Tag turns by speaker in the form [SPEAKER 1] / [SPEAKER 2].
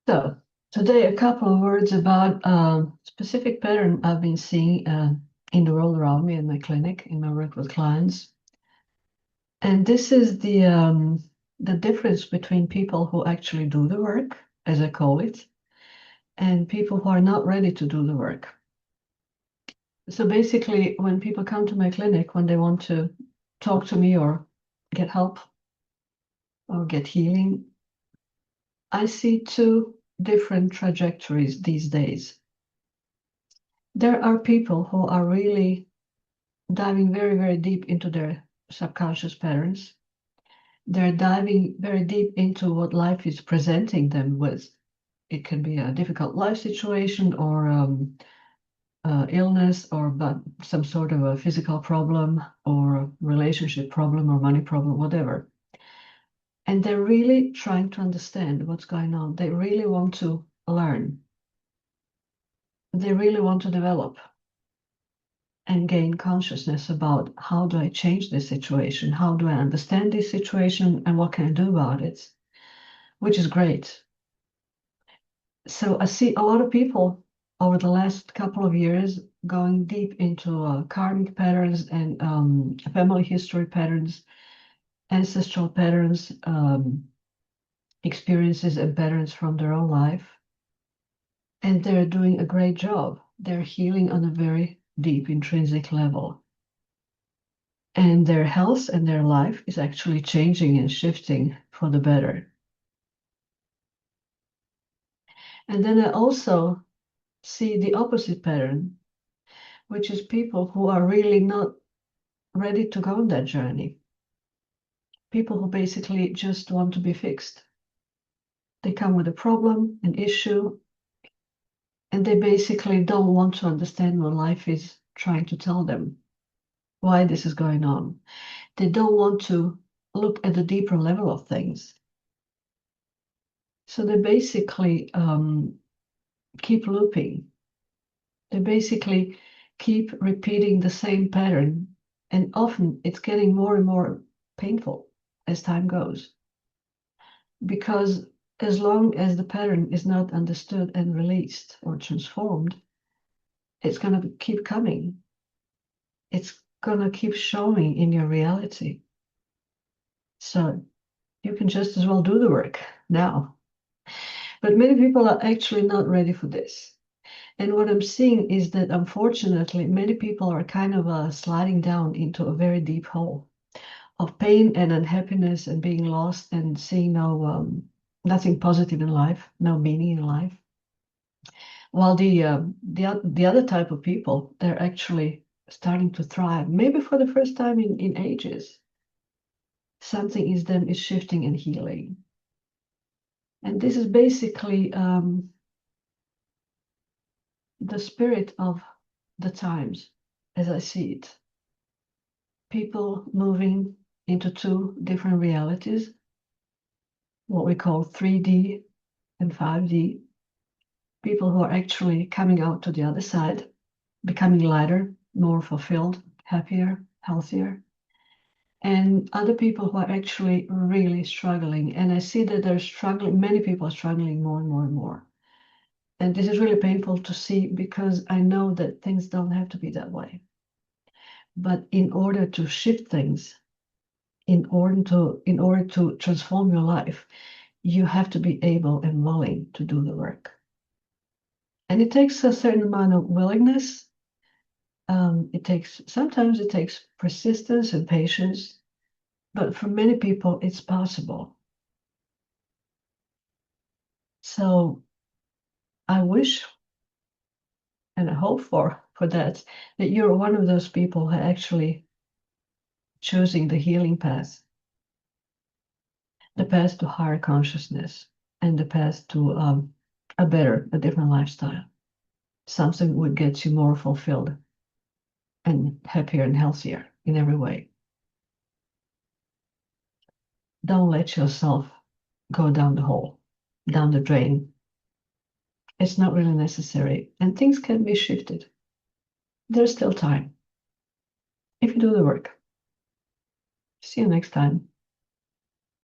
[SPEAKER 1] So today, a couple of words about a specific pattern I've been seeing in the world around me in my clinic, in my work with clients. And this is the difference between people who actually do the work, as I call it, and people who are not ready to do the work. So basically, when people come to my clinic, when they want to talk to me or get help or get healing, I see two different trajectories these days. There are people who are really diving very, very deep into their subconscious patterns. They're diving very deep into what life is presenting them with. It can be a difficult life situation or illness or but some sort of a physical problem or a relationship problem or money problem, whatever. And they're really trying to understand what's going on. They really want to learn. They really want to develop and gain consciousness about how do I change this situation? How do I understand this situation and what can I do about it? Which is great. So I see a lot of people over the last couple of years going deep into karmic patterns and family history patterns, ancestral patterns, experiences and patterns from their own life. And they're doing a great job. They're healing on a very deep intrinsic level. And their health and their life is actually changing and shifting for the better. And then I also see the opposite pattern, which is people who are really not ready to go on that journey. People who basically just want to be fixed. They come with a problem, an issue, and they basically don't want to understand what life is trying to tell them, why this is going on. They don't want to look at the deeper level of things. So they basically keep looping. They basically keep repeating the same pattern, and often it's getting more and more painful as time goes. Because as long as the pattern is not understood and released or transformed, it's going to keep coming. It's going to keep showing in your reality. So you can just as well do the work now. But many people are actually not ready for this. And what I'm seeing is that unfortunately, many people are kind of sliding down into a very deep hole of pain and unhappiness and being lost and seeing nothing positive in life, no meaning in life. While the other type of people, they're actually starting to thrive, maybe for the first time in ages. Something is them is shifting and healing. And this is basically the spirit of the times as I see it. People moving into two different realities, what we call 3D and 5D. People who are actually coming out to the other side, becoming lighter, more fulfilled, happier, healthier. And other people who are actually really struggling. And I see that they're struggling, many people are struggling more and more and more. And this is really painful to see because I know that things don't have to be that way. But in order to shift things, in order to transform your life, you have to be able and willing to do the work. And it takes a certain amount of willingness. Sometimes it takes persistence and patience, but for many people, it's possible. So I wish and I hope for that you're one of those people who are actually choosing the healing path, the path to higher consciousness, and the path to a different lifestyle. Something would get you more fulfilled and happier and healthier in every way. Don't let yourself go down the hole, down the drain. It's not really necessary, and things can be shifted. There's still time if you do the work. See you next time.